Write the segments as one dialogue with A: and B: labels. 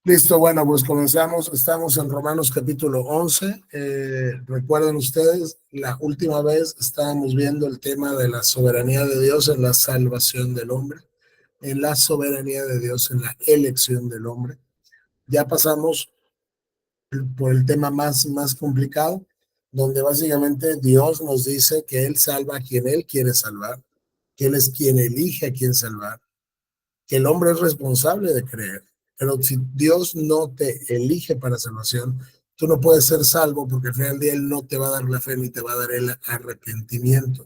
A: Listo, bueno, pues comenzamos. Estamos en Romanos capítulo 11. Recuerden ustedes, la última vez estábamos viendo el tema de la soberanía de Dios en la salvación del hombre, en la soberanía de Dios en la elección del hombre. Ya pasamos por el tema más complicado, donde básicamente Dios nos dice que Él salva a quien Él quiere salvar, que Él es quien elige a quien salvar, que el hombre es responsable de creer. Pero si Dios no te elige para salvación, tú no puedes ser salvo porque al final del día Él no te va a dar la fe ni te va a dar el arrepentimiento.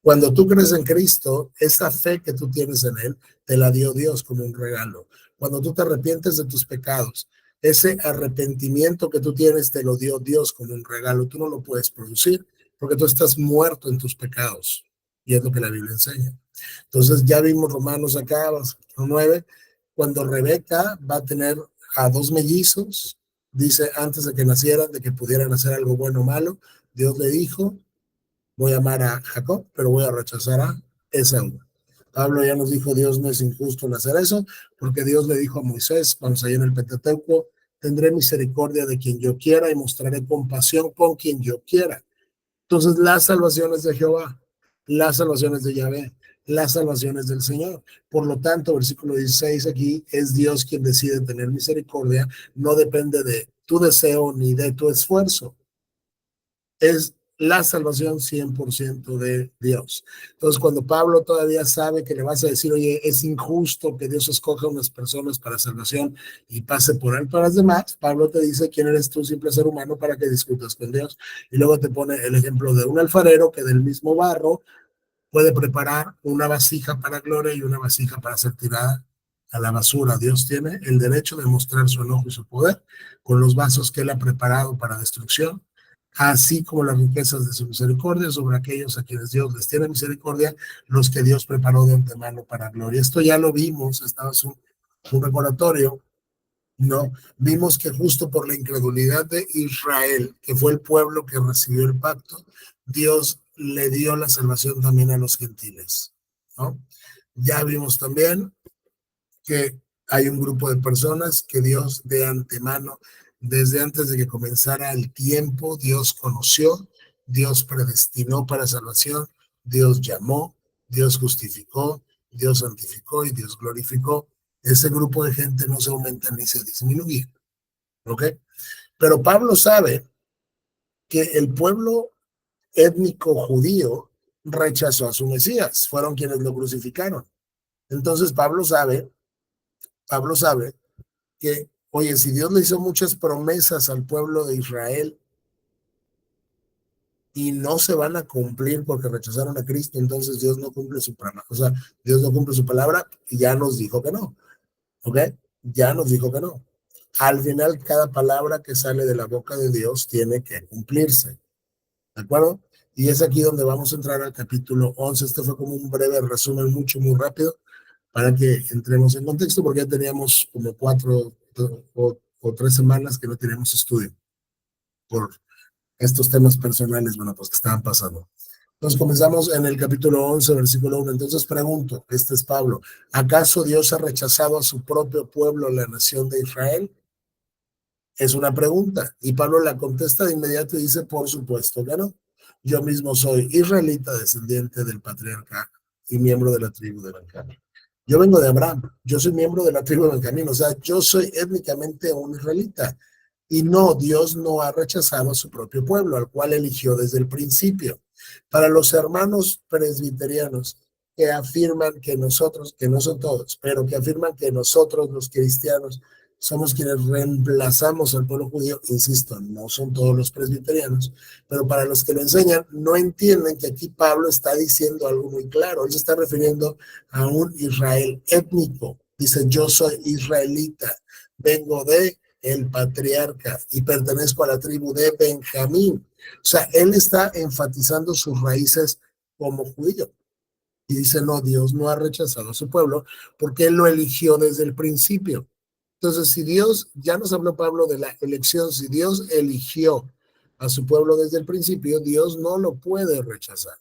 A: Cuando tú crees en Cristo, esa fe que tú tienes en Él, te la dio Dios como un regalo. Cuando tú te arrepientes de tus pecados, ese arrepentimiento que tú tienes te lo dio Dios como un regalo. Tú no lo puedes producir porque tú estás muerto en tus pecados. Y es lo que la Biblia enseña. Entonces ya vimos Romanos acá, 9, cuando Rebeca va a tener a dos mellizos, dice antes de que nacieran, de que pudieran hacer algo bueno o malo, Dios le dijo, voy a amar a Jacob, pero voy a rechazar a Esaú. Pablo ya nos dijo, Dios no es injusto en hacer eso, porque Dios le dijo a Moisés, cuando se en el Pentateuco, tendré misericordia de quien yo quiera y mostraré compasión con quien yo quiera. Entonces, las salvaciones de Jehová, las salvaciones de Yahvé, las salvaciones del Señor. Por lo tanto, versículo 16 aquí, es Dios quien decide tener misericordia, no depende de tu deseo ni de tu esfuerzo. Es la salvación 100% de Dios. Entonces, cuando Pablo todavía sabe que le vas a decir, oye, es injusto que Dios escoja a unas personas para salvación y pase por él para las demás, Pablo te dice, ¿quién eres tú, simple ser humano, para que discutas con Dios? Y luego te pone el ejemplo de un alfarero que del mismo barro puede preparar una vasija para gloria y una vasija para ser tirada a la basura. Dios tiene el derecho de mostrar su enojo y su poder con los vasos que él ha preparado para destrucción, así como las riquezas de su misericordia sobre aquellos a quienes Dios les tiene misericordia, los que Dios preparó de antemano para gloria. Esto ya lo vimos, estaba un recordatorio, ¿no? Vimos que justo por la incredulidad de Israel, que fue el pueblo que recibió el pacto, Dios le dio la salvación también a los gentiles, ¿no? Ya vimos también que hay un grupo de personas que Dios de antemano, desde antes de que comenzara el tiempo, Dios conoció, Dios predestinó para salvación, Dios llamó, Dios justificó, Dios santificó y Dios glorificó. Ese grupo de gente no se aumenta ni se disminuye, ¿ok? Pero Pablo sabe que el pueblo étnico judío rechazó a su Mesías, fueron quienes lo crucificaron. Entonces Pablo sabe que, oye, si Dios le hizo muchas promesas al pueblo de Israel y no se van a cumplir porque rechazaron a Cristo, entonces Dios no cumple su palabra. O sea, Dios no cumple su palabra y ya nos dijo que no. ¿Ok? Ya nos dijo que no. Al final, cada palabra que sale de la boca de Dios tiene que cumplirse. ¿De acuerdo? Y es aquí donde vamos a entrar al capítulo 11. Este fue como un breve resumen, muy rápido, para que entremos en contexto, porque ya teníamos como 4 o 3 semanas que no teníamos estudio por estos temas personales, bueno, pues que estaban pasando. Entonces comenzamos en el capítulo 11, versículo 1. Entonces pregunto, este es Pablo, ¿acaso Dios ha rechazado a su propio pueblo, la nación de Israel? Es una pregunta. Y Pablo la contesta de inmediato y dice, por supuesto que no. Yo mismo soy israelita, descendiente del patriarca y miembro de la tribu de Benjamín. Yo vengo de Abraham, yo soy miembro de la tribu de Benjamín, o sea, yo soy étnicamente un israelita. Y no, Dios no ha rechazado a su propio pueblo, al cual eligió desde el principio. Para los hermanos presbiterianos que afirman que nosotros, que no son todos, pero que afirman que nosotros los cristianos somos quienes reemplazamos al pueblo judío, insisto, no son todos los presbiterianos, pero para los que lo enseñan, no entienden que aquí Pablo está diciendo algo muy claro. Él se está refiriendo a un Israel étnico. Dice, yo soy israelita, vengo de el patriarca y pertenezco a la tribu de Benjamín. O sea, él está enfatizando sus raíces como judío. Y dice, no, Dios no ha rechazado a su pueblo porque él lo eligió desde el principio. Entonces, si Dios, ya nos habló Pablo de la elección, si Dios eligió a su pueblo desde el principio, Dios no lo puede rechazar.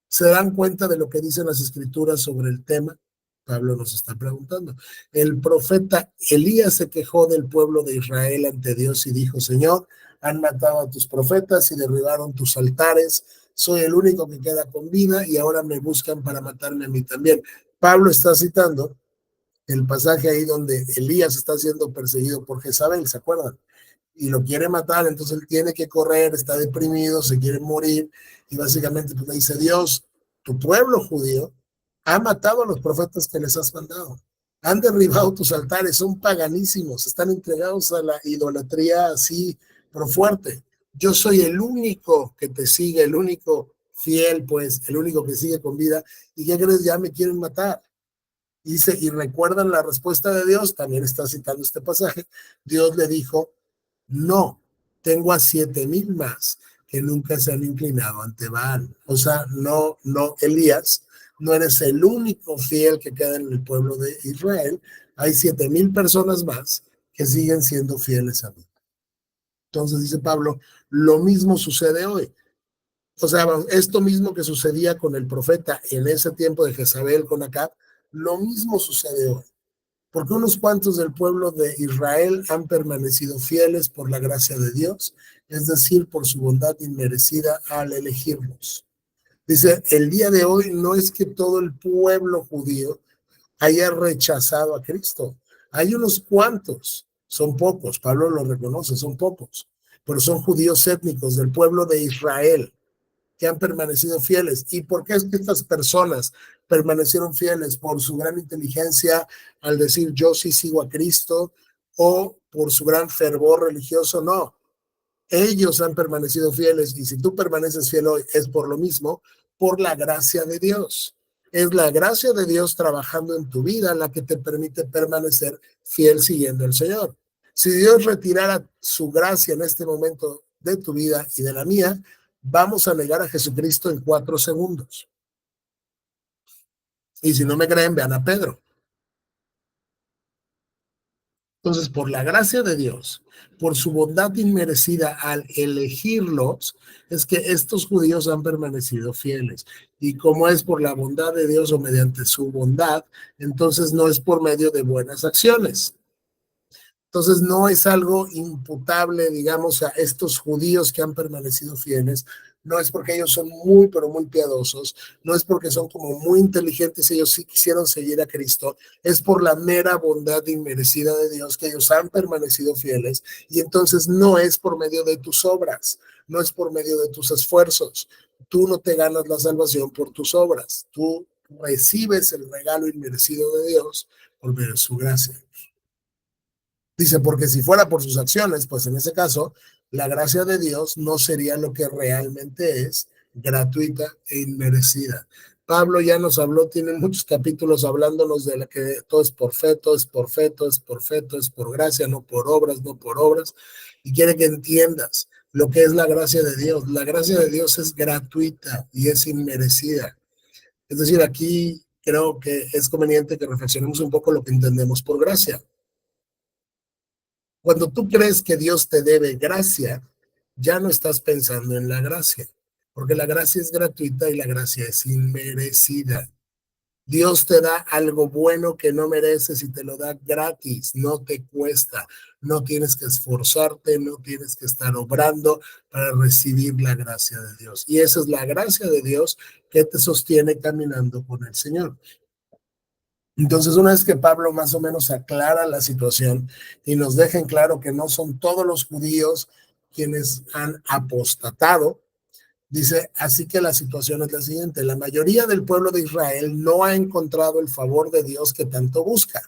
A: ¿Se dan cuenta de lo que dicen las escrituras sobre el tema? Pablo nos está preguntando. El profeta Elías se quejó del pueblo de Israel ante Dios y dijo, Señor, han matado a tus profetas y derribaron tus altares. Soy el único que queda con vida y ahora me buscan para matarme a mí también. Pablo está citando el pasaje ahí donde Elías está siendo perseguido por Jezabel, ¿se acuerdan? Y lo quiere matar, entonces él tiene que correr, está deprimido, se quiere morir, y básicamente pues, le dice, Dios, tu pueblo judío ha matado a los profetas que les has mandado, han derribado tus altares, son paganísimos, están entregados a la idolatría así, pero fuerte. Yo soy el único que te sigue, el único fiel, pues, el único que sigue con vida, y ¿qué crees? Ya me quieren matar. Y dice, y recuerdan la respuesta de Dios, también está citando este pasaje, Dios le dijo, no, tengo a 7,000 más que nunca se han inclinado ante Baal. O sea, no, Elías, no eres el único fiel que queda en el pueblo de Israel. Hay 7,000 personas más que siguen siendo fieles a mí. Entonces dice Pablo, lo mismo sucede hoy. O sea, esto mismo que sucedía con el profeta en ese tiempo de Jezabel con Acab, lo mismo sucede hoy. Porque unos cuantos del pueblo de Israel han permanecido fieles por la gracia de Dios, es decir, por su bondad inmerecida al elegirlos. Dice, el día de hoy no es que todo el pueblo judío haya rechazado a Cristo. Hay unos cuantos, son pocos, Pablo lo reconoce, son pocos, pero son judíos étnicos del pueblo de Israel que han permanecido fieles. ¿Y por qué es que estas personas permanecieron fieles? ¿Por su gran inteligencia al decir yo sí sigo a Cristo o por su gran fervor religioso? No, ellos han permanecido fieles y si tú permaneces fiel hoy es por lo mismo, por la gracia de Dios. Es la gracia de Dios trabajando en tu vida la que te permite permanecer fiel siguiendo al Señor. Si Dios retirara su gracia en este momento de tu vida y de la mía, vamos a negar a Jesucristo en 4 segundos. Y si no me creen, vean a Pedro. Entonces, por la gracia de Dios, por su bondad inmerecida al elegirlos, es que estos judíos han permanecido fieles. Y como es por la bondad de Dios o mediante su bondad, entonces no es por medio de buenas acciones. Entonces no es algo imputable, digamos, a estos judíos que han permanecido fieles. No es porque ellos son muy, pero muy piadosos. No es porque son como muy inteligentes y ellos sí quisieron seguir a Cristo. Es por la mera bondad inmerecida de Dios que ellos han permanecido fieles. Y entonces no es por medio de tus obras, no es por medio de tus esfuerzos. Tú no te ganas la salvación por tus obras. Tú recibes el regalo inmerecido de Dios por medio de su gracia. Dice, porque si fuera por sus acciones, pues en ese caso, la gracia de Dios no sería lo que realmente es, gratuita e inmerecida. Pablo ya nos habló, tiene muchos capítulos hablándonos de la que todo es por fe, todo es por fe, todo es por fe, todo es por gracia, no por obras, no por obras. Y quiere que entiendas lo que es la gracia de Dios. La gracia de Dios es gratuita y es inmerecida. Es decir, aquí creo que es conveniente que reflexionemos un poco lo que entendemos por gracia. Cuando tú crees que Dios te debe gracia, ya no estás pensando en la gracia, porque la gracia es gratuita y la gracia es inmerecida. Dios te da algo bueno que no mereces y te lo da gratis, no te cuesta, no tienes que esforzarte, no tienes que estar obrando para recibir la gracia de Dios. Y esa es la gracia de Dios que te sostiene caminando con el Señor. Entonces, una vez que Pablo más o menos aclara la situación y nos deja en claro que no son todos los judíos quienes han apostatado, dice, así que la situación es la siguiente, la mayoría del pueblo de Israel no ha encontrado el favor de Dios que tanto busca.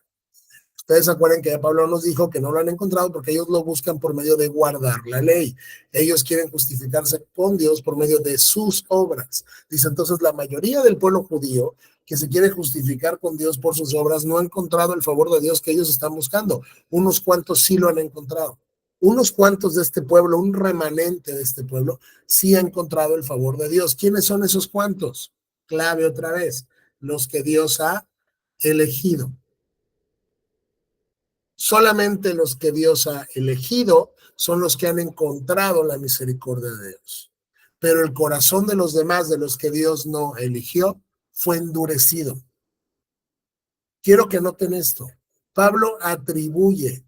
A: Ustedes se acuerdan que Pablo nos dijo que no lo han encontrado porque ellos lo buscan por medio de guardar la ley. Ellos quieren justificarse con Dios por medio de sus obras. Dice entonces la mayoría del pueblo judío que se quiere justificar con Dios por sus obras no ha encontrado el favor de Dios que ellos están buscando. Unos cuantos sí lo han encontrado. Unos cuantos de este pueblo, un remanente de este pueblo, sí ha encontrado el favor de Dios. ¿Quiénes son esos cuantos? Clave otra vez, los que Dios ha elegido. Solamente los que Dios ha elegido son los que han encontrado la misericordia de Dios. Pero el corazón de los demás, de los que Dios no eligió, fue endurecido. quiero que noten esto. Pablo atribuye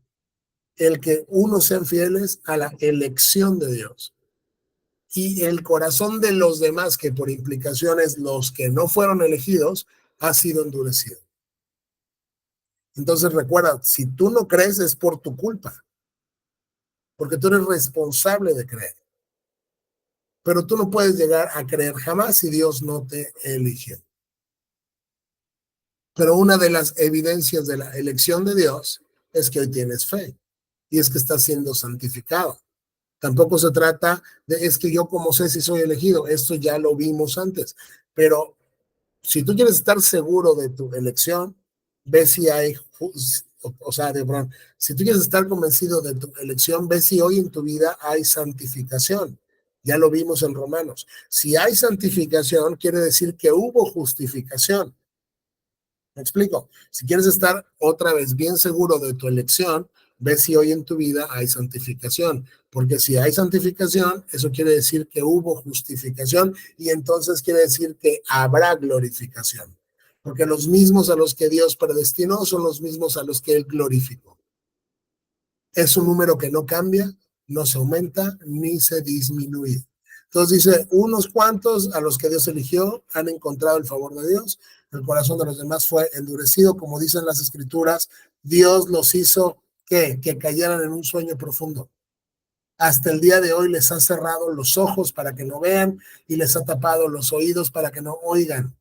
A: el que unos sean fieles a la elección de Dios. Y el corazón de los demás, que por implicaciones los que no fueron elegidos, ha sido endurecido. Entonces recuerda, si tú no crees es por tu culpa, porque tú eres responsable de creer. Pero tú no puedes llegar a creer jamás si Dios no te eligió. Pero una de las evidencias de la elección de Dios es que hoy tienes fe y es que estás siendo santificado. Tampoco se trata de es que yo como sé si soy elegido, esto ya lo vimos antes, pero si tú quieres estar seguro de tu elección, ve si hay, o sea, si tú quieres estar convencido de tu elección, ve si hoy en tu vida hay santificación. Ya lo vimos en Romanos. Si hay santificación, quiere decir que hubo justificación. ¿Me explico? Si quieres estar otra vez bien seguro de tu elección, ve si hoy en tu vida hay santificación, porque si hay santificación, eso quiere decir que hubo justificación y entonces quiere decir que habrá glorificación, porque los mismos a los que Dios predestinó son los mismos a los que Él glorificó. Es un número que no cambia, no se aumenta ni se disminuye. Entonces dice, unos cuantos a los que Dios eligió han encontrado el favor de Dios, el corazón de los demás fue endurecido, como dicen las escrituras, Dios los hizo que cayeran en un sueño profundo. Hasta el día de hoy les ha cerrado los ojos para que no vean y les ha tapado los oídos para que no oigan.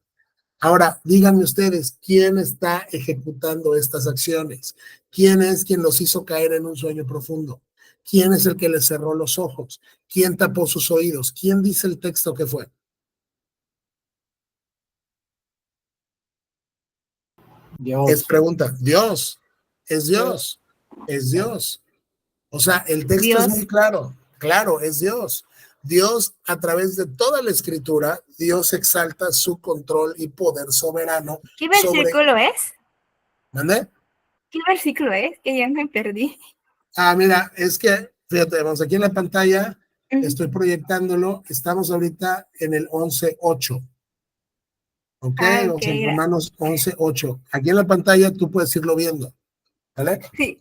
A: Ahora, díganme ustedes, ¿quién está ejecutando estas acciones? ¿Quién es quien los hizo caer en un sueño profundo? ¿Quién es el que les cerró los ojos? ¿Quién tapó sus oídos? ¿Quién dice el texto que fue?
B: Dios.
A: Es pregunta. Dios. Es Dios. Es Dios. O sea, el texto
C: Dios.
A: es muy claro. Claro, es Dios. Dios, a través de toda la escritura, Dios exalta su control y poder soberano.
C: ¿Qué versículo es?
A: ¿Mande?
C: ¿Qué versículo es? Que ya me perdí.
A: Ah, mira, es que, fíjate, vamos aquí en la pantalla, estoy proyectándolo, estamos ahorita en el 11.8. ¿Ok? Vamos en Romanos 11.8. Aquí en la pantalla tú puedes irlo viendo, ¿vale?
C: Sí.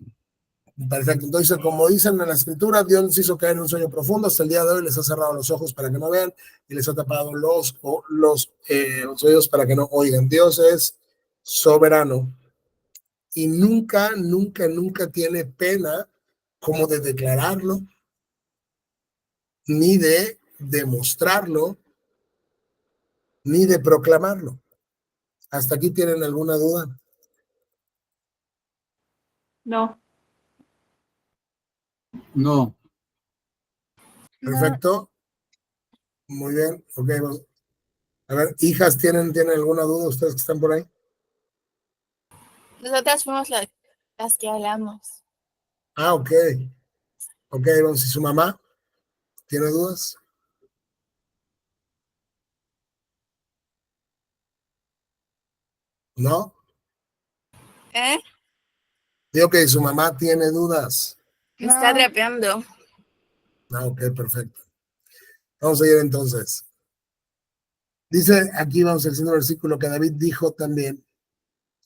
A: Perfecto. Entonces, como dicen en la escritura, Dios les hizo caer en un sueño profundo. Hasta el día de hoy les ha cerrado los ojos para que no vean y les ha tapado los oídos para que no oigan. Dios es soberano y nunca, nunca, nunca tiene pena como de declararlo, ni de demostrarlo, ni de proclamarlo. ¿Hasta aquí tienen alguna duda?
C: No.
B: No.
A: Perfecto. Muy bien. Ok. A ver, hijas, ¿tienen alguna duda ustedes que están por ahí?
D: Nosotras fuimos las que hablamos.
A: Ah, ok. Ok, vamos. ¿Y su mamá tiene dudas? ¿No?
D: ¿Eh?
A: Digo que su mamá tiene dudas.
D: Me está trapeando.
A: Ah, ok, perfecto. Vamos a ir entonces. Dice aquí, vamos al segundo versículo, que David dijo también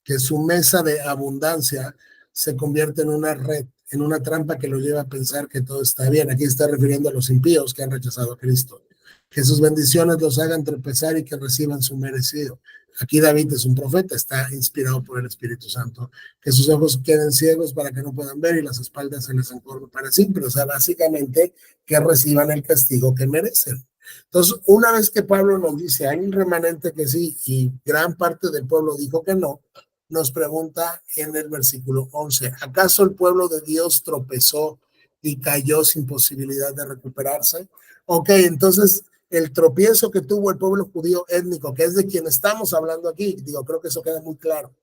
A: que su mesa de abundancia se convierte en una red, en una trampa que lo lleva a pensar que todo está bien. Aquí está refiriendo a los impíos que han rechazado a Cristo. Que sus bendiciones los hagan tropezar y que reciban su merecido. Aquí David es un profeta, está inspirado por el Espíritu Santo. Que sus ojos queden ciegos para que no puedan ver y las espaldas se les encorven para siempre. O sea, básicamente que reciban el castigo que merecen. Entonces, una vez que Pablo nos dice, hay un remanente que sí y gran parte del pueblo dijo que no, nos pregunta en el versículo 11, ¿acaso el pueblo de Dios tropezó y cayó sin posibilidad de recuperarse? Ok, entonces el tropiezo que tuvo el pueblo judío étnico, que es de quien estamos hablando aquí, digo, creo que eso queda muy claro,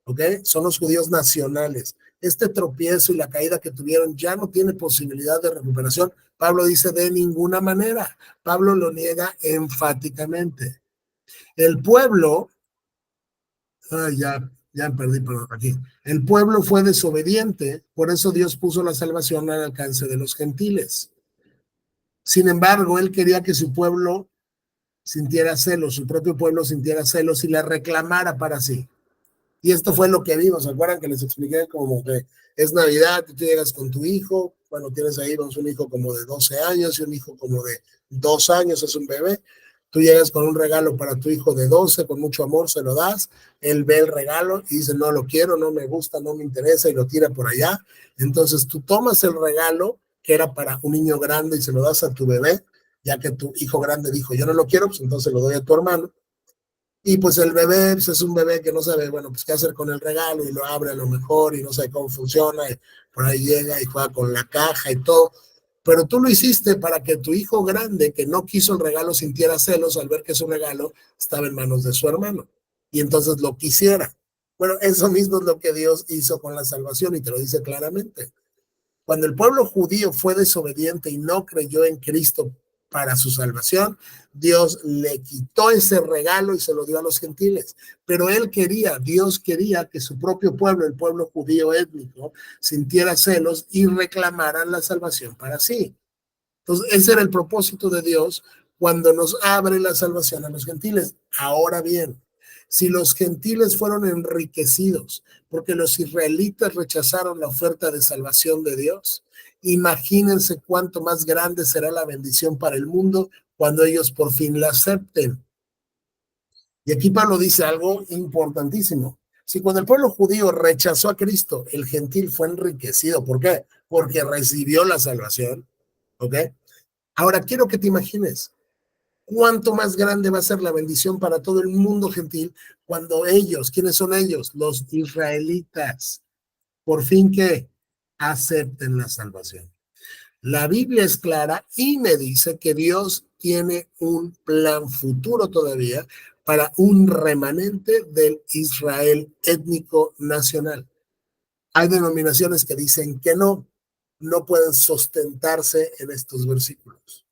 A: ok, son los judíos nacionales. Este tropiezo y la caída que tuvieron ya no tiene posibilidad de recuperación. Pablo dice de ninguna manera. Pablo lo niega enfáticamente. El pueblo, ya perdí por aquí. El pueblo fue desobediente, por eso Dios puso la salvación al alcance de los gentiles. Sin embargo, él quería que su pueblo sintiera celos, su propio pueblo sintiera celos y la reclamara para sí. Y esto fue lo que vimos. ¿Se acuerdan que les expliqué como que es Navidad y tú llegas con tu hijo? Bueno, tienes ahí vamos, un hijo como de 12 años y un hijo como de 2 años, es un bebé. Tú llegas con un regalo para tu hijo de 12, con mucho amor se lo das, él ve el regalo y dice, no lo quiero, no me gusta, no me interesa y lo tira por allá. Entonces tú tomas el regalo que era para un niño grande y se lo das a tu bebé, ya que tu hijo grande dijo, yo no lo quiero, pues entonces lo doy a tu hermano. Y pues el bebé pues es un bebé que no sabe, bueno, pues qué hacer con el regalo y lo abre a lo mejor y no sabe cómo funciona y por ahí llega y juega con la caja y todo. Pero tú lo hiciste para que tu hijo grande que no quiso el regalo sintiera celos al ver que su regalo estaba en manos de su hermano y entonces lo quisiera. Bueno, eso mismo es lo que Dios hizo con la salvación y te lo dice claramente. Cuando el pueblo judío fue desobediente y no creyó en Cristo para su salvación, Dios le quitó ese regalo y se lo dio a los gentiles. Pero Dios quería que su propio pueblo, el pueblo judío étnico, sintiera celos y reclamaran la salvación para sí. Entonces, ese era el propósito de Dios cuando nos abre la salvación a los gentiles. Ahora bien, si los gentiles fueron enriquecidos porque los israelitas rechazaron la oferta de salvación de Dios, imagínense cuánto más grande será la bendición para el mundo cuando ellos por fin la acepten. Y aquí Pablo dice algo importantísimo. Si cuando el pueblo judío rechazó a Cristo, el gentil fue enriquecido. ¿Por qué? Porque recibió la salvación. ¿Ok? Ahora quiero que te imagines cuánto más grande va a ser la bendición para todo el mundo gentil cuando ellos, ¿quiénes son ellos? Los israelitas, por fin que acepten la salvación. La Biblia es clara y me dice que Dios tiene un plan futuro todavía para un remanente del Israel étnico nacional. Hay denominaciones que dicen que no pueden sustentarse en estos versículos.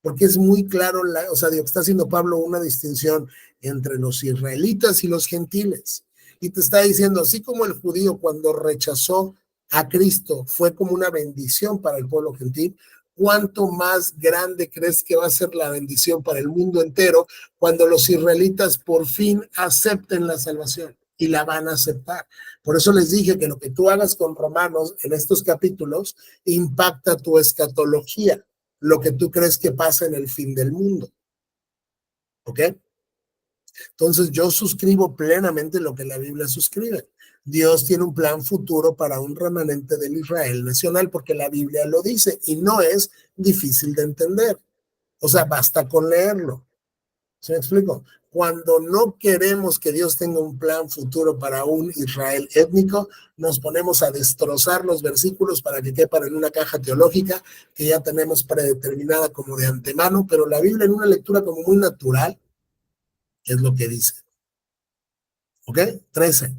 A: Porque es muy claro, o sea, está haciendo Pablo una distinción entre los israelitas y los gentiles. Y te está diciendo, así como el judío cuando rechazó a Cristo fue como una bendición para el pueblo gentil, ¿cuánto más grande crees que va a ser la bendición para el mundo entero cuando los israelitas por fin acepten la salvación? Y la van a aceptar. Por eso les dije que lo que tú hagas con Romanos en estos capítulos impacta tu escatología, lo que tú crees que pasa en el fin del mundo. ¿Ok? Entonces yo suscribo plenamente lo que la Biblia suscribe. Dios tiene un plan futuro para un remanente del Israel nacional porque la Biblia lo dice y no es difícil de entender. O sea, basta con leerlo. ¿Se me explico? Cuando no queremos que Dios tenga un plan futuro para un Israel étnico, nos ponemos a destrozar los versículos para que quepan en una caja teológica que ya tenemos predeterminada como de antemano, pero la Biblia en una lectura como muy natural es lo que dice. ¿Ok? 13.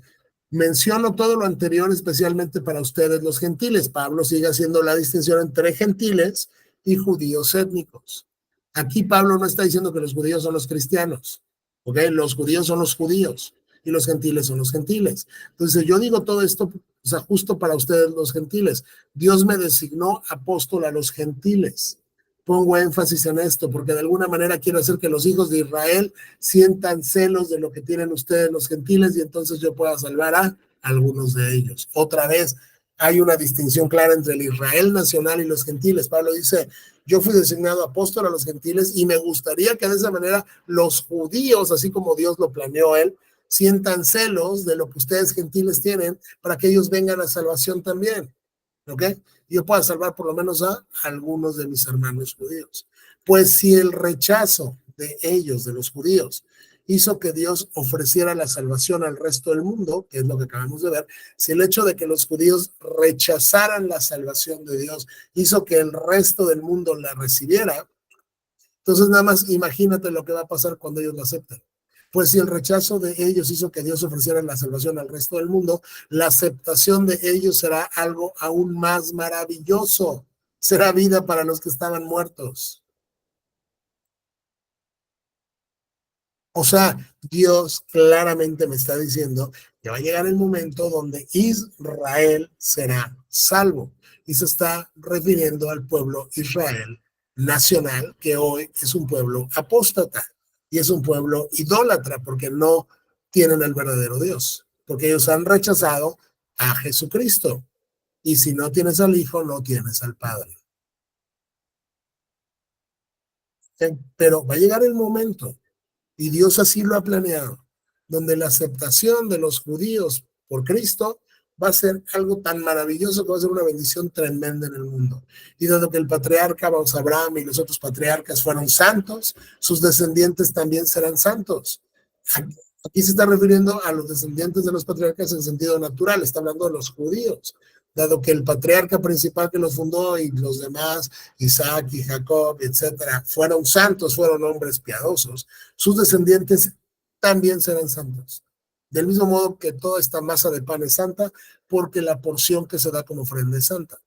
A: Menciono todo lo anterior especialmente para ustedes los gentiles. Pablo sigue haciendo la distinción entre gentiles y judíos étnicos. Aquí Pablo no está diciendo que los judíos son los cristianos, ¿ok? Los judíos son los judíos y los gentiles son los gentiles. Entonces yo digo todo esto, o sea, justo para ustedes los gentiles. Dios me designó apóstol a los gentiles. Pongo énfasis en esto porque de alguna manera quiero hacer que los hijos de Israel sientan celos de lo que tienen ustedes los gentiles y entonces yo pueda salvar a algunos de ellos. Otra vez, hay una distinción clara entre el Israel nacional y los gentiles. Pablo dice, yo fui designado apóstol a los gentiles y me gustaría que de esa manera los judíos, así como Dios lo planeó él, sientan celos de lo que ustedes gentiles tienen para que ellos vengan a salvación también. ¿Ok? Yo pueda salvar por lo menos a algunos de mis hermanos judíos. Pues si el rechazo de ellos, de los judíos, hizo que Dios ofreciera la salvación al resto del mundo, que es lo que acabamos de ver, si el hecho de que los judíos rechazaran la salvación de Dios hizo que el resto del mundo la recibiera, entonces nada más imagínate lo que va a pasar cuando ellos la acepten. Pues si el rechazo de ellos hizo que Dios ofreciera la salvación al resto del mundo, la aceptación de ellos será algo aún más maravilloso. Será vida para los que estaban muertos. O sea, Dios claramente me está diciendo que va a llegar el momento donde Israel será salvo. Y se está refiriendo al pueblo Israel nacional, que hoy es un pueblo apóstata y es un pueblo idólatra porque no tienen al verdadero Dios. porque ellos han rechazado a Jesucristo. Y si no tienes al Hijo, no tienes al Padre. Pero va a llegar el momento, y Dios así lo ha planeado, donde la aceptación de los judíos por Cristo va a ser algo tan maravilloso que va a ser una bendición tremenda en el mundo. Y dado que el patriarca, vamos, Abraham y los otros patriarcas fueron santos, sus descendientes también serán santos. Aquí se está refiriendo a los descendientes de los patriarcas en sentido natural, está hablando de los judíos, dado que el patriarca principal que los fundó y los demás, Isaac y Jacob, etcétera, fueron santos, fueron hombres piadosos, sus descendientes también serán santos. Del mismo modo que toda esta masa de pan es santa, porque la porción que se da como ofrenda es santa.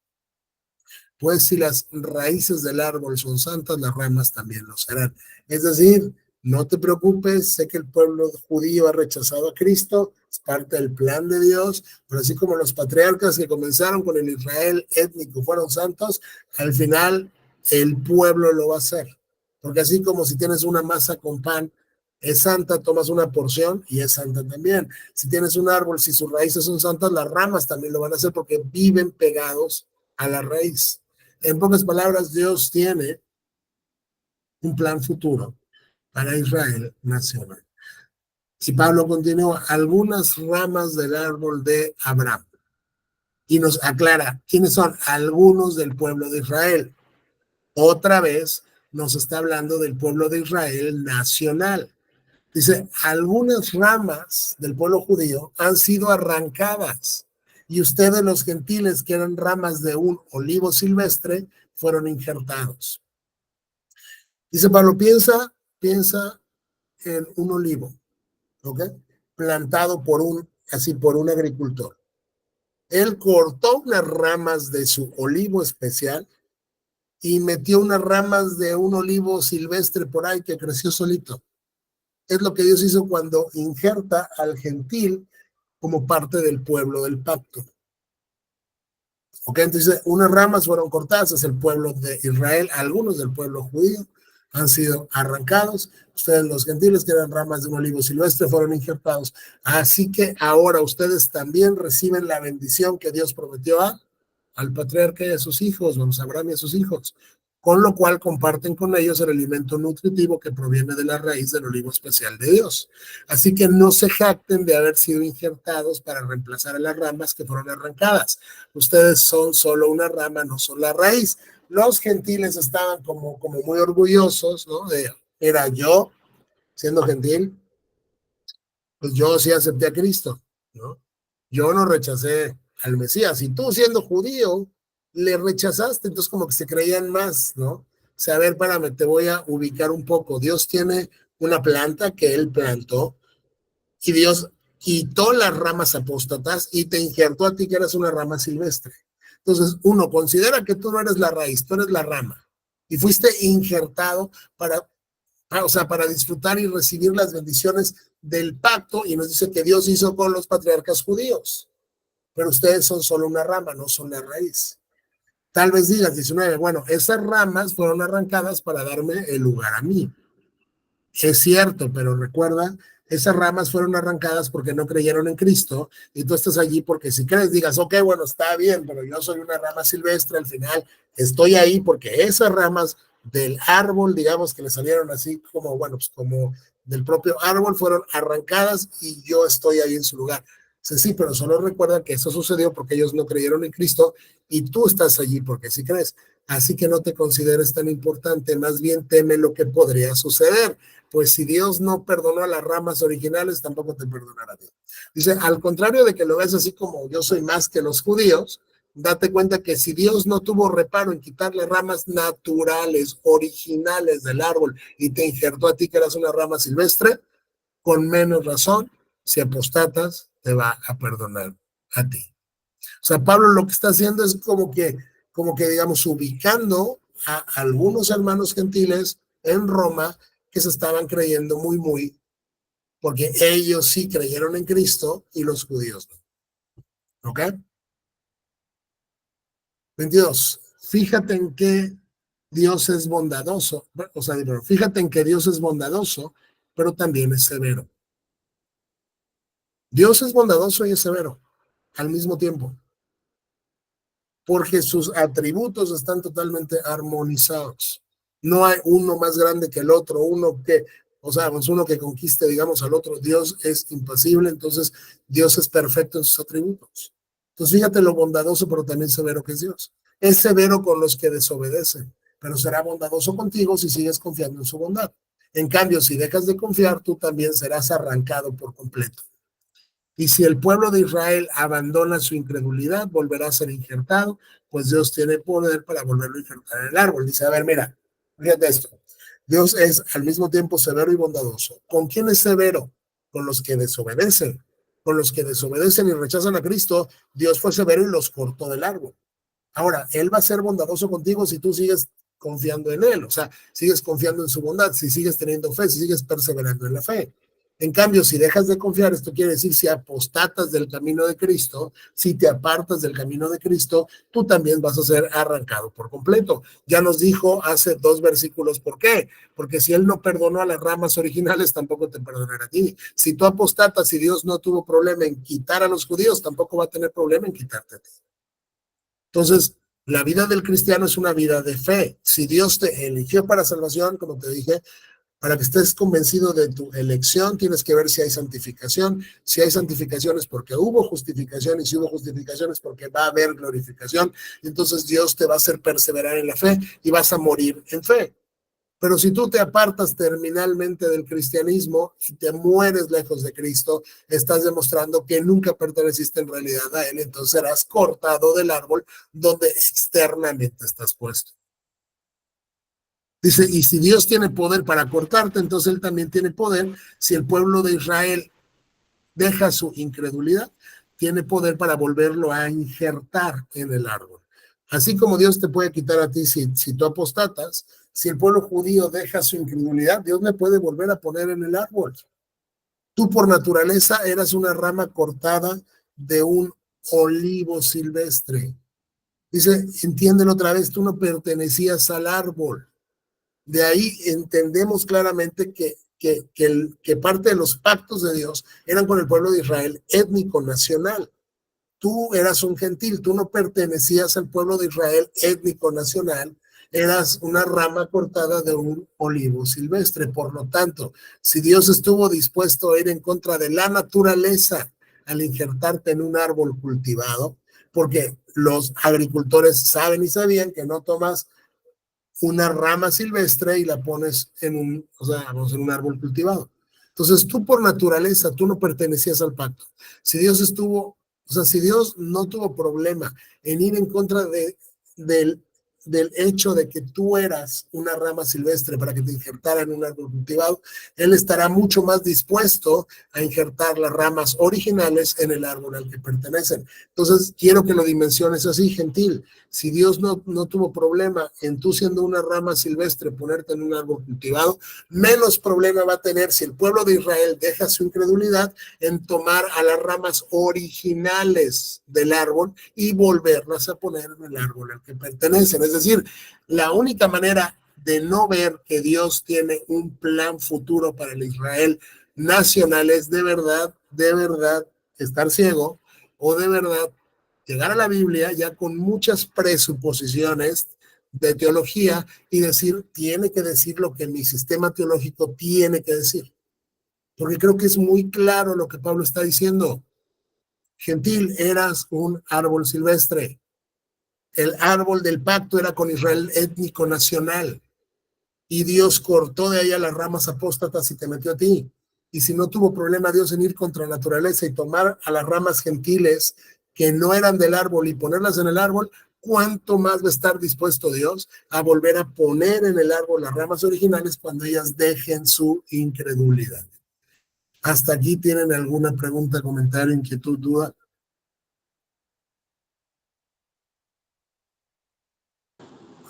A: Pues si las raíces del árbol son santas, las ramas también lo serán. Es decir, no te preocupes, sé que el pueblo judío ha rechazado a Cristo, es parte del plan de Dios, pero así como los patriarcas que comenzaron con el Israel étnico fueron santos, al final el pueblo lo va a hacer. Porque así como si tienes una masa con pan, es santa, tomas una porción y es santa también. Si tienes un árbol, si sus raíces son santas, las ramas también lo van a hacer porque viven pegados a la raíz. En pocas palabras, Dios tiene un plan futuro para Israel nacional. Y Pablo continúa, algunas ramas del árbol de Abraham. Y nos aclara quiénes son algunos del pueblo de Israel. Otra vez nos está hablando del pueblo de Israel nacional. Dice, algunas ramas del pueblo judío han sido arrancadas y ustedes los gentiles, que eran ramas de un olivo silvestre, fueron injertados. Dice Pablo, piensa en un olivo, ¿ok? Plantado por un agricultor. Él cortó unas ramas de su olivo especial y metió unas ramas de un olivo silvestre por ahí que creció solito. Es lo que Dios hizo cuando injerta al gentil como parte del pueblo del pacto. Ok, entonces unas ramas fueron cortadas, es el pueblo de Israel, algunos del pueblo judío han sido arrancados, ustedes los gentiles que eran ramas de un olivo silvestre fueron injertados, así que ahora ustedes también reciben la bendición que Dios prometió al patriarca y a sus hijos, vamos a Abraham y a sus hijos, con lo cual comparten con ellos el alimento nutritivo que proviene de la raíz del olivo especial de Dios. Así que no se jacten de haber sido injertados para reemplazar a las ramas que fueron arrancadas. Ustedes son solo una rama, no son la raíz. Los gentiles estaban como muy orgullosos, ¿no? Era yo, siendo gentil, pues yo sí acepté a Cristo, ¿no? Yo no rechacé al Mesías. Y tú, siendo judío, le rechazaste, entonces como que se creían más, ¿no? O sea, a ver, espérame, te voy a ubicar un poco. Dios tiene una planta que él plantó y Dios quitó las ramas apóstatas y te injertó a ti que eras una rama silvestre. Entonces, uno considera que tú no eres la raíz, tú eres la rama y fuiste injertado para disfrutar y recibir las bendiciones del pacto, y nos dice que Dios hizo con los patriarcas judíos. Pero ustedes son solo una rama, no son la raíz. Tal vez digas, 19, bueno, esas ramas fueron arrancadas para darme el lugar a mí. Es cierto, pero recuerda, esas ramas fueron arrancadas porque no creyeron en Cristo y tú estás allí porque si crees, digas, ok, bueno, está bien, pero yo soy una rama silvestre, al final estoy ahí porque esas ramas del árbol, digamos que le salieron así como, bueno, pues como del propio árbol, fueron arrancadas y yo estoy ahí en su lugar. Sí, pero solo recuerda que eso sucedió porque ellos no creyeron en Cristo y tú estás allí porque sí crees. Así que no te consideres tan importante, más bien teme lo que podría suceder. Pues si Dios no perdonó a las ramas originales, tampoco te perdonará a ti. Dice, al contrario de que lo ves así como yo soy más que los judíos, date cuenta que si Dios no tuvo reparo en quitarle ramas naturales, originales del árbol y te injertó a ti que eras una rama silvestre, con menos razón, si apostatas, te va a perdonar a ti. O sea, Pablo lo que está haciendo es como que digamos, ubicando a algunos hermanos gentiles en Roma que se estaban creyendo muy, porque ellos sí creyeron en Cristo y los judíos no. ¿Ok? 22. Fíjate en que Dios es bondadoso, o sea, fíjate en que Dios es bondadoso, pero también es severo. Dios es bondadoso y es severo al mismo tiempo, porque sus atributos están totalmente armonizados. No hay uno más grande que el otro, uno que conquiste, digamos, al otro. Dios es impasible, entonces Dios es perfecto en sus atributos. Entonces fíjate lo bondadoso, pero también severo que es Dios. Es severo con los que desobedecen, pero será bondadoso contigo si sigues confiando en su bondad. En cambio, si dejas de confiar, tú también serás arrancado por completo. Y si el pueblo de Israel abandona su incredulidad, volverá a ser injertado, pues Dios tiene poder para volverlo a injertar en el árbol. Dice, a ver, mira, fíjate esto. Dios es al mismo tiempo severo y bondadoso. ¿Con quién es severo? Con los que desobedecen. Con los que desobedecen y rechazan a Cristo, Dios fue severo y los cortó del árbol. Ahora, Él va a ser bondadoso contigo si tú sigues confiando en Él, o sea, sigues confiando en su bondad, si sigues teniendo fe, si sigues perseverando en la fe. En cambio, si dejas de confiar, esto quiere decir si apostatas del camino de Cristo, si te apartas del camino de Cristo, tú también vas a ser arrancado por completo. Ya nos dijo hace 2 versículos por qué, porque si Él no perdonó a las ramas originales, tampoco te perdonará a ti. Si tú apostatas y Dios no tuvo problema en quitar a los judíos, tampoco va a tener problema en quitarte a ti. Entonces, la vida del cristiano es una vida de fe. Si Dios te eligió para salvación, como te dije, para que estés convencido de tu elección, tienes que ver si hay santificación. Si hay santificación es porque hubo justificación, y si hubo justificación es porque va a haber glorificación. Entonces Dios te va a hacer perseverar en la fe y vas a morir en fe. Pero si tú te apartas terminalmente del cristianismo y te mueres lejos de Cristo, estás demostrando que nunca perteneciste en realidad a Él. Entonces serás cortado del árbol donde externamente estás puesto. Dice, y si Dios tiene poder para cortarte, entonces Él también tiene poder. Si el pueblo de Israel deja su incredulidad, tiene poder para volverlo a injertar en el árbol. Así como Dios te puede quitar a ti si tú apostatas, si el pueblo judío deja su incredulidad, Dios le puede volver a poner en el árbol. Tú por naturaleza eras una rama cortada de un olivo silvestre. Dice, entiéndelo otra vez, tú no pertenecías al árbol. De ahí entendemos claramente que parte de los pactos de Dios eran con el pueblo de Israel étnico, nacional. Tú eras un gentil, tú no pertenecías al pueblo de Israel étnico, nacional, eras una rama cortada de un olivo silvestre. Por lo tanto, si Dios estuvo dispuesto a ir en contra de la naturaleza al injertarte en un árbol cultivado, porque los agricultores saben y sabían que no tomas una rama silvestre y la pones en un árbol cultivado. Entonces tú por naturaleza, tú no pertenecías al pacto. Si Dios si Dios no tuvo problema en ir en contra del hecho de que tú eras una rama silvestre para que te injertara en un árbol cultivado, Él estará mucho más dispuesto a injertar las ramas originales en el árbol al que pertenecen. Entonces, quiero que lo dimensiones así, gentil. Si Dios no tuvo problema en tú siendo una rama silvestre ponerte en un árbol cultivado, menos problema va a tener si el pueblo de Israel deja su incredulidad en tomar a las ramas originales del árbol y volverlas a poner en el árbol al que pertenecen. Es decir, la única manera de no ver que Dios tiene un plan futuro para el Israel nacional es de verdad estar ciego o de verdad llegar a la Biblia ya con muchas presuposiciones de teología y decir, tiene que decir lo que mi sistema teológico tiene que decir. Porque creo que es muy claro lo que Pablo está diciendo. Gentil, eras un árbol silvestre. El árbol del pacto era con Israel étnico nacional. Y Dios cortó de ahí a las ramas apóstatas y te metió a ti. Y si no tuvo problema Dios en ir contra la naturaleza y tomar a las ramas gentiles que no eran del árbol y ponerlas en el árbol, ¿cuánto más va a estar dispuesto Dios a volver a poner en el árbol las ramas originales cuando ellas dejen su incredulidad? ¿Hasta aquí tienen alguna pregunta, comentario, inquietud, duda?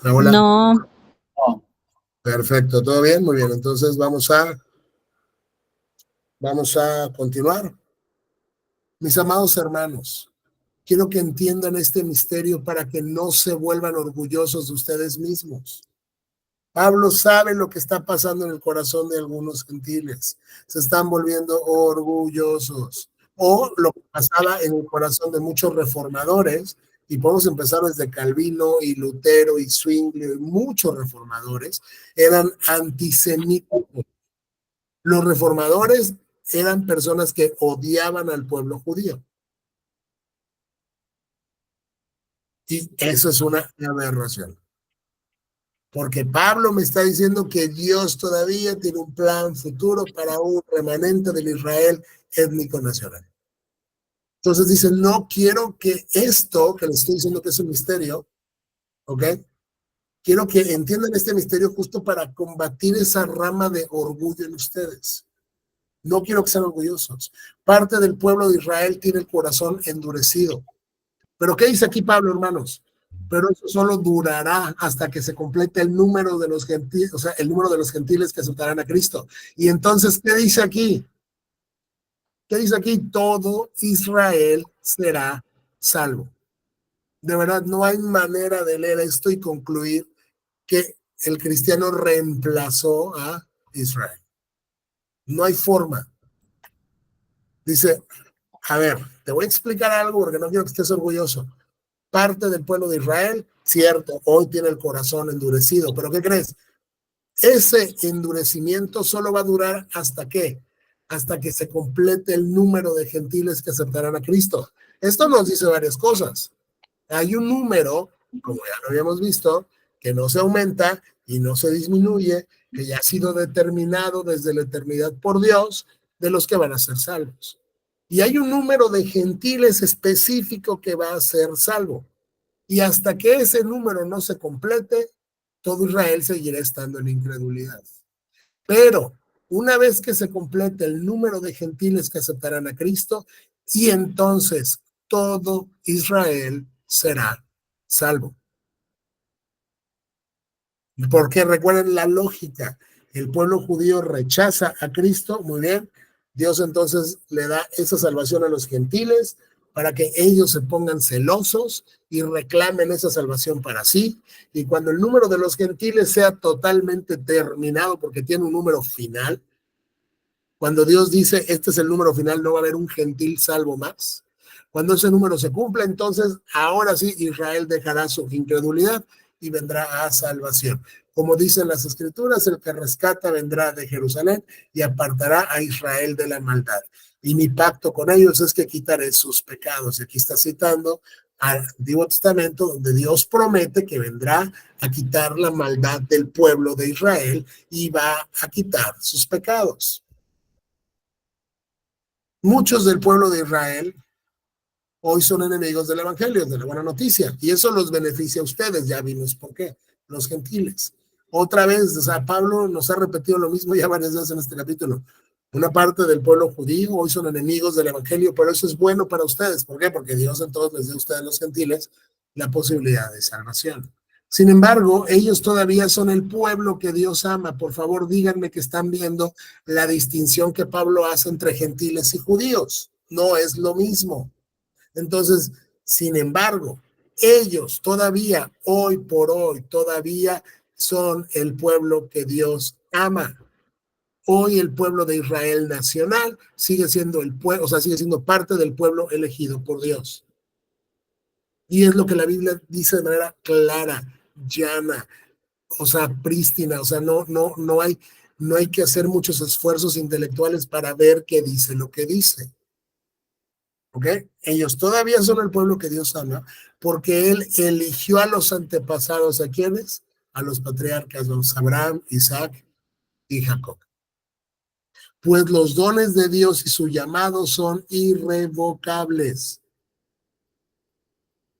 A: Hola.
B: No.
A: Perfecto, ¿todo bien? Muy bien, entonces vamos a continuar. Mis amados hermanos, quiero que entiendan este misterio para que no se vuelvan orgullosos de ustedes mismos. Pablo sabe lo que está pasando en el corazón de algunos gentiles. Se están volviendo orgullosos. o lo que pasaba en el corazón de muchos reformadores, y podemos empezar desde Calvino y Lutero y Zwingli, muchos reformadores, eran antisemitas. Los reformadores eran personas que odiaban al pueblo judío. Y eso es una aberración. Porque Pablo me está diciendo que Dios todavía tiene un plan futuro para un remanente del Israel étnico nacional. Entonces dice, no quiero que esto, que les estoy diciendo que es un misterio, ¿ok? Quiero que entiendan este misterio justo para combatir esa rama de orgullo en ustedes. No quiero que sean orgullosos. Parte del pueblo de Israel tiene el corazón endurecido. Pero ¿qué dice aquí Pablo, hermanos? Pero eso solo durará hasta que se complete el número de los gentiles, o sea, el número de los gentiles que aceptarán a Cristo. Y entonces, ¿qué dice aquí? ¿Qué dice aquí? Todo Israel será salvo. De verdad, no hay manera de leer esto y concluir que el cristiano reemplazó a Israel. No hay forma. Dice, a ver, te voy a explicar algo porque no quiero que estés orgulloso. Parte del pueblo de Israel, cierto, hoy tiene el corazón endurecido, pero ¿qué crees? Ese endurecimiento solo va a durar ¿hasta qué? Hasta que se complete el número de gentiles que aceptarán a Cristo. Esto nos dice varias cosas. Hay un número, como ya lo habíamos visto, que no se aumenta y no se disminuye, que ya ha sido determinado desde la eternidad por Dios, de los que van a ser salvos. Y hay un número de gentiles específico que va a ser salvo. Y hasta que ese número no se complete, todo Israel seguirá estando en incredulidad. Pero una vez que se complete el número de gentiles que aceptarán a Cristo, y entonces todo Israel será salvo. Porque recuerden la lógica, el pueblo judío rechaza a Cristo, muy bien, Dios entonces le da esa salvación a los gentiles para que ellos se pongan celosos y reclamen esa salvación para sí. Y cuando el número de los gentiles sea totalmente terminado, porque tiene un número final, cuando Dios dice, este es el número final, no va a haber un gentil salvo más. Cuando ese número se cumpla, entonces, ahora sí, Israel dejará su incredulidad y vendrá a salvación. Como dicen las Escrituras, el que rescata vendrá de Jerusalén y apartará a Israel de la maldad. Y mi pacto con ellos es que quitaré sus pecados. Y aquí está citando al Antiguo Testamento, donde Dios promete que vendrá a quitar la maldad del pueblo de Israel y va a quitar sus pecados. Muchos del pueblo de Israel hoy son enemigos del evangelio, de la buena noticia, y eso los beneficia a ustedes. Ya vimos por qué, los gentiles. Otra vez, o sea, Pablo nos ha repetido lo mismo ya varias veces en este capítulo. Una parte del pueblo judío hoy son enemigos del evangelio, pero eso es bueno para ustedes. ¿Por qué? Porque Dios entonces les dio a ustedes, los gentiles, la posibilidad de salvación. Sin embargo, ellos todavía son el pueblo que Dios ama. Por favor, díganme que están viendo la distinción que Pablo hace entre gentiles y judíos. No es lo mismo. Entonces, sin embargo, ellos todavía, hoy por hoy, todavía son el pueblo que Dios ama. Hoy el pueblo de Israel nacional sigue siendo el pueblo, o sea, sigue siendo parte del pueblo elegido por Dios. Y es lo que la Biblia dice de manera clara, llana, o sea, prístina, o sea, no hay que hacer muchos esfuerzos intelectuales para ver qué dice lo que dice. ¿Ok? Ellos todavía son el pueblo que Dios ama, porque Él eligió a los antepasados, ¿a quiénes? A los patriarcas, los Abraham, Isaac y Jacob. Pues los dones de Dios y su llamado son irrevocables.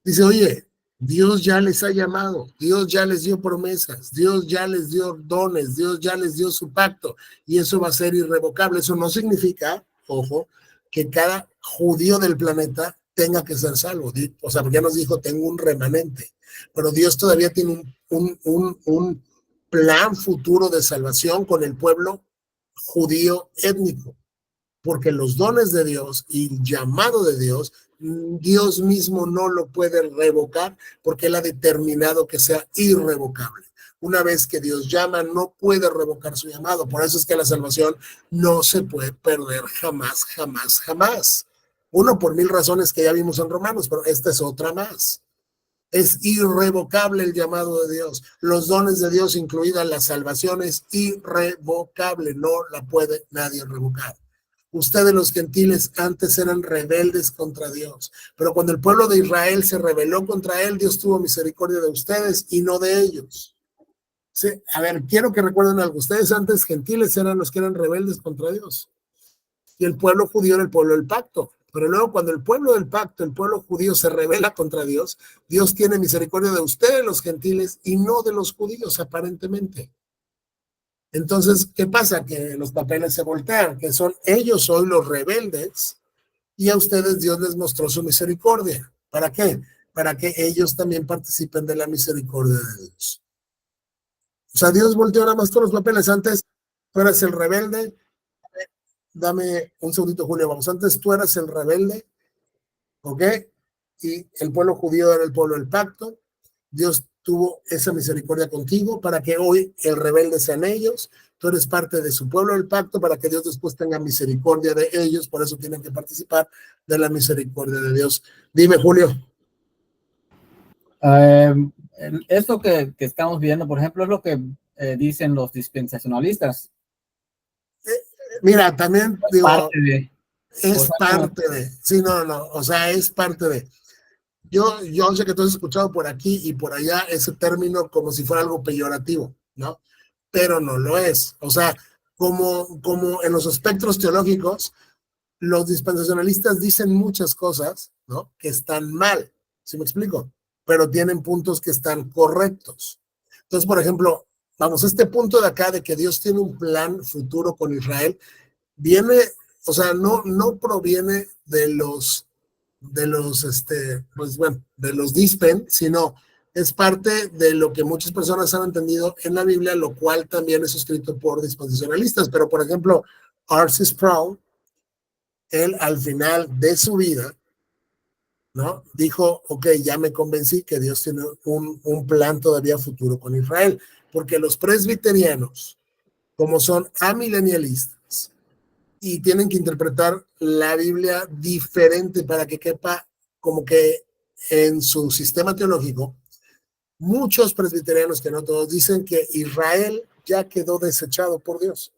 A: Dice, oye, Dios ya les ha llamado, Dios ya les dio promesas, Dios ya les dio dones, Dios ya les dio su pacto, y eso va a ser irrevocable. Eso no significa, ojo, que cada judío del planeta tenga que ser salvo. O sea, porque ya nos dijo, tengo un remanente, pero Dios todavía tiene un plan futuro de salvación con el pueblo judío étnico, porque los dones de Dios y el llamado de Dios, Dios mismo no lo puede revocar, porque Él ha determinado que sea irrevocable. Una vez que Dios llama, no puede revocar su llamado. Por eso es que la salvación no se puede perder jamás, jamás, jamás. Uno, por 1000 razones que ya vimos en Romanos, pero esta es otra más. Es irrevocable el llamado de Dios. Los dones de Dios, incluida la salvación, es irrevocable. No la puede nadie revocar. Ustedes los gentiles antes eran rebeldes contra Dios, pero cuando el pueblo de Israel se rebeló contra él, Dios tuvo misericordia de ustedes y no de ellos. Sí, a ver, quiero que recuerden algo. Ustedes antes gentiles eran los que eran rebeldes contra Dios. Y el pueblo judío era el pueblo del pacto. Pero luego cuando el pueblo del pacto, el pueblo judío se rebela contra Dios, Dios tiene misericordia de ustedes los gentiles y no de los judíos aparentemente. Entonces, ¿qué pasa? Que los papeles se voltean, que son ellos hoy los rebeldes y a ustedes Dios les mostró su misericordia. ¿Para qué? Para que ellos también participen de la misericordia de Dios. O sea, Dios volteó nada más todos los papeles. Antes tú eras el rebelde. Dame un segundito, Julio, vamos. Antes tú eras el rebelde, ¿ok? Y el pueblo judío era el pueblo del pacto. Dios tuvo esa misericordia contigo para que hoy el rebelde sean ellos. Tú eres parte de su pueblo del pacto para que Dios después tenga misericordia de ellos. Por eso tienen que participar de la misericordia de Dios. Dime, Julio.
B: Esto que estamos viendo, por ejemplo, es lo que dicen los dispensacionalistas.
A: Mira, también digo,
B: es
A: parte de, sí, no, o sea, es parte de. Yo sé que tú has escuchado por aquí y por allá ese término como si fuera algo peyorativo, ¿no? Pero no lo es. O sea, como en los espectros teológicos, los dispensacionalistas dicen muchas cosas, ¿no? Que están mal, ¿sí me explico? Pero tienen puntos que están correctos. Entonces, por ejemplo, vamos, este punto de acá de que Dios tiene un plan futuro con Israel, viene, o sea, no proviene de los pues bueno, de los dispen, sino es parte de lo que muchas personas han entendido en la Biblia, lo cual también es escrito por dispensacionalistas. Pero, por ejemplo, R.C. Sproul, él al final de su vida, ¿no? Dijo, ok, ya me convencí que Dios tiene un plan todavía futuro con Israel, porque los presbiterianos, como son amilenialistas, y tienen que interpretar la Biblia diferente para que quepa como que en su sistema teológico. Muchos presbiterianos, que no todos, dicen que Israel ya quedó desechado por Dios.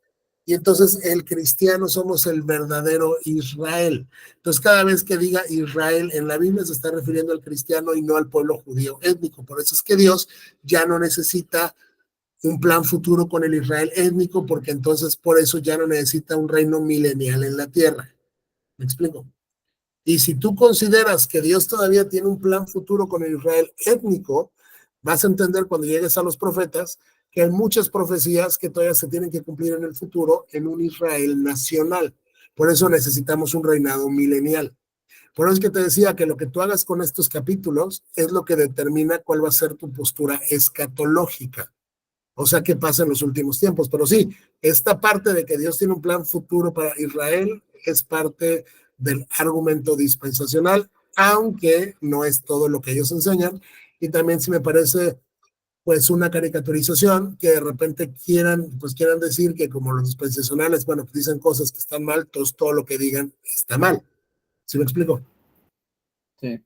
A: Y entonces el cristiano somos el verdadero Israel. Entonces cada vez que diga Israel en la Biblia se está refiriendo al cristiano y no al pueblo judío étnico. Por eso es que Dios ya no necesita un plan futuro con el Israel étnico, porque entonces por eso ya no necesita un reino milenial en la tierra. ¿Me explico? Y si tú consideras que Dios todavía tiene un plan futuro con el Israel étnico, vas a entender cuando llegues a los profetas que hay muchas profecías que todavía se tienen que cumplir en el futuro en un Israel nacional. Por eso necesitamos un reinado milenial. Por eso es que te decía que lo que tú hagas con estos capítulos es lo que determina cuál va a ser tu postura escatológica. O sea, qué pasa en los últimos tiempos. Pero sí, esta parte de que Dios tiene un plan futuro para Israel es parte del argumento dispensacional, aunque no es todo lo que ellos enseñan. Y también sí me parece pues una caricaturización que de repente quieran decir que como los dispensacionales, bueno, pues dicen cosas que están mal, entonces todo lo que digan está mal. ¿Sí me explico?
B: Sí.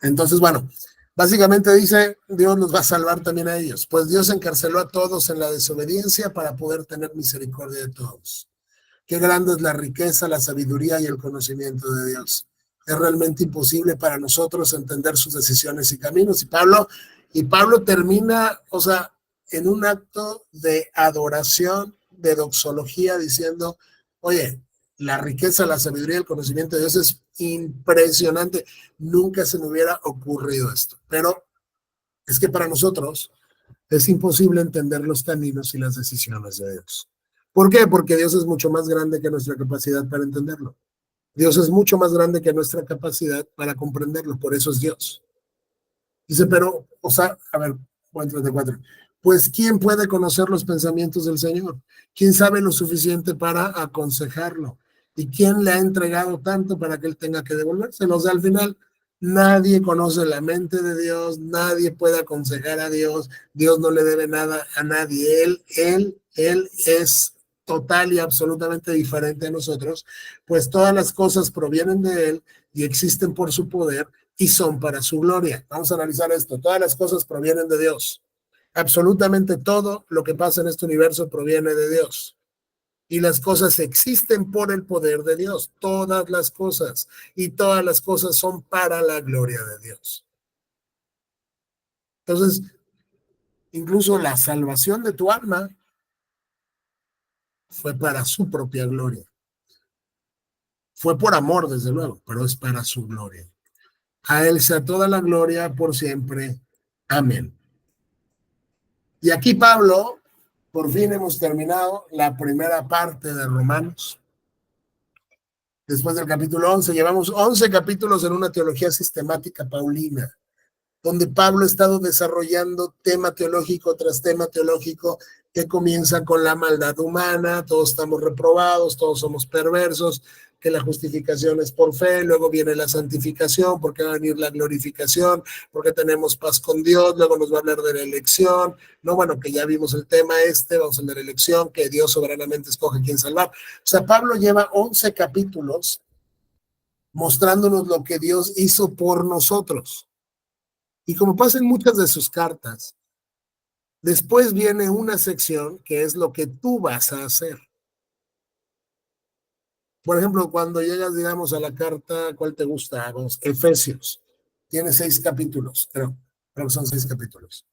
A: Entonces, bueno, básicamente dice, Dios nos va a salvar también a ellos, pues Dios encarceló a todos en la desobediencia para poder tener misericordia de todos. Qué grande es la riqueza, la sabiduría y el conocimiento de Dios. Es realmente imposible para nosotros entender sus decisiones y caminos. Y Pablo termina, o sea, en un acto de adoración, de doxología, diciendo, oye, la riqueza, la sabiduría y el conocimiento de Dios es impresionante. Nunca se me hubiera ocurrido esto. Pero es que para nosotros es imposible entender los caminos y las decisiones de Dios. ¿Por qué? Porque Dios es mucho más grande que nuestra capacidad para entenderlo. Dios es mucho más grande que nuestra capacidad para comprenderlo. Por eso es Dios. Dice, pero, o sea, a ver, Juan 34. Pues, ¿quién puede conocer los pensamientos del Señor? ¿Quién sabe lo suficiente para aconsejarlo? ¿Y quién le ha entregado tanto para que él tenga que devolvérselos? Al final, nadie conoce la mente de Dios, nadie puede aconsejar a Dios, Dios no le debe nada a nadie. Él es total y absolutamente diferente a nosotros, pues todas las cosas provienen de Él y existen por su poder y son para su gloria. Vamos a analizar esto. Todas las cosas provienen de Dios. Absolutamente todo lo que pasa en este universo proviene de Dios. Y las cosas existen por el poder de Dios. Todas las cosas. Y todas las cosas son para la gloria de Dios. Entonces, incluso la salvación de tu alma fue para su propia gloria. Fue por amor, desde luego, pero es para su gloria. A Él sea toda la gloria por siempre. Amén. Y aquí Pablo, por fin hemos terminado la primera parte de Romanos. Después del capítulo 11, llevamos 11 capítulos en una teología sistemática paulina, donde Pablo ha estado desarrollando tema teológico tras tema teológico que comienza con la maldad humana, todos estamos reprobados, todos somos perversos, que la justificación es por fe, luego viene la santificación, porque va a venir la glorificación, porque tenemos paz con Dios, luego nos va a hablar de la elección, no, bueno, que ya vimos el tema vamos a ver la elección, que Dios soberanamente escoge a quién salvar. O sea, Pablo lleva 11 capítulos mostrándonos lo que Dios hizo por nosotros. Y como pasa en muchas de sus cartas, después viene una sección que es lo que tú vas a hacer. Por ejemplo, cuando llegas, digamos, a la carta, ¿cuál te gusta? Efesios. Tiene 6 capítulos, creo que son 6 capítulos.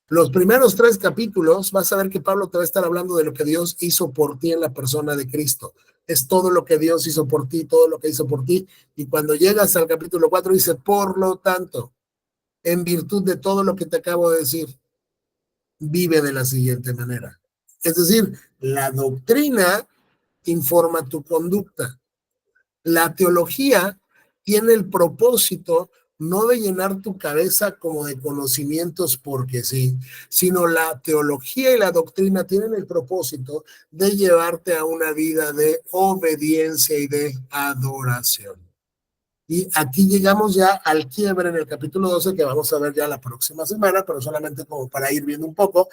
A: Los primeros 3 capítulos vas a ver que Pablo te va a estar hablando de lo que Dios hizo por ti en la persona de Cristo. Es todo lo que Dios hizo por ti, todo lo que hizo por ti. Y cuando llegas al capítulo 4 dice, por lo tanto, en virtud de todo lo que te acabo de decir, vive de la siguiente manera. Es decir, la doctrina informa tu conducta. La teología tiene el propósito no de llenar tu cabeza como de conocimientos porque sí, sino la teología y la doctrina tienen el propósito de llevarte a una vida de obediencia y de adoración. Y aquí llegamos ya al quiebre en el capítulo 12 que vamos a ver ya la próxima semana, pero solamente como para ir viendo un poco,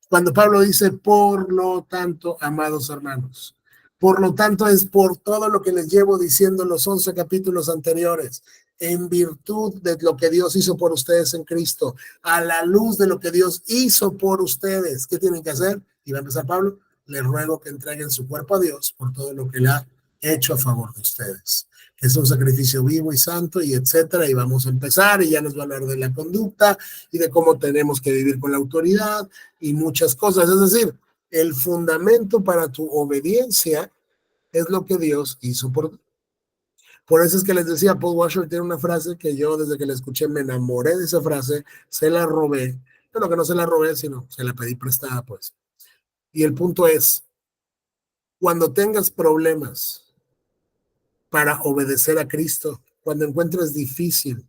A: cuando Pablo dice, por lo tanto, amados hermanos, por lo tanto es por todo lo que les llevo diciendo en los 11 capítulos anteriores, en virtud de lo que Dios hizo por ustedes en Cristo, a la luz de lo que Dios hizo por ustedes, ¿qué tienen que hacer? Y va a empezar Pablo, les ruego que entreguen su cuerpo a Dios por todo lo que le ha hecho a favor de ustedes. Es un sacrificio vivo y santo y etcétera, y vamos a empezar y ya nos va a hablar de la conducta y de cómo tenemos que vivir con la autoridad y muchas cosas. Es decir, el fundamento para tu obediencia es lo que Dios hizo por ti. Por eso es que les decía, Paul Washer tiene una frase que yo desde que la escuché me enamoré de esa frase, se la robé, pero que no se la robé, sino se la pedí prestada, pues. Y el punto es, cuando tengas problemas para obedecer a Cristo, cuando encuentres difícil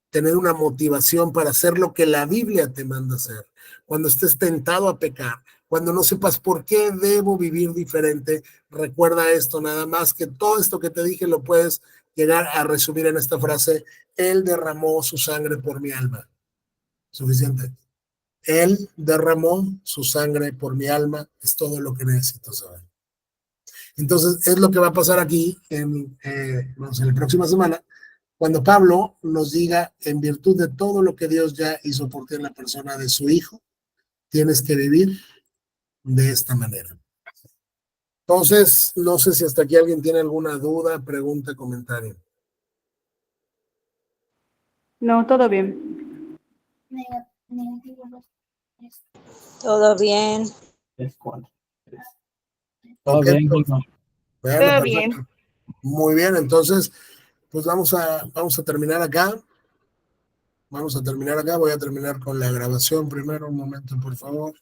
A: tener una motivación para hacer lo que la Biblia te manda hacer, cuando estés tentado a pecar, cuando no sepas por qué debo vivir diferente, recuerda esto, nada más que todo esto que te dije lo puedes llegar a resumir en esta frase, Él derramó su sangre por mi alma. Suficiente. Él derramó su sangre por mi alma, es todo lo que necesito saber. Entonces, es lo que va a pasar aquí en la próxima semana, cuando Pablo nos diga, en virtud de todo lo que Dios ya hizo por ti en la persona de su Hijo, tienes que vivir de esta manera. Entonces, no sé si hasta aquí alguien tiene alguna duda, pregunta, comentario.
C: No, todo bien.
E: Todo bien.
B: Todo
A: Okay,
B: bien,
A: pues, bueno,
C: Todo
A: perfecto.
C: bien.
A: Muy bien, entonces, pues vamos a terminar acá. Vamos a terminar acá. Voy a terminar con la grabación primero. Un momento, por favor.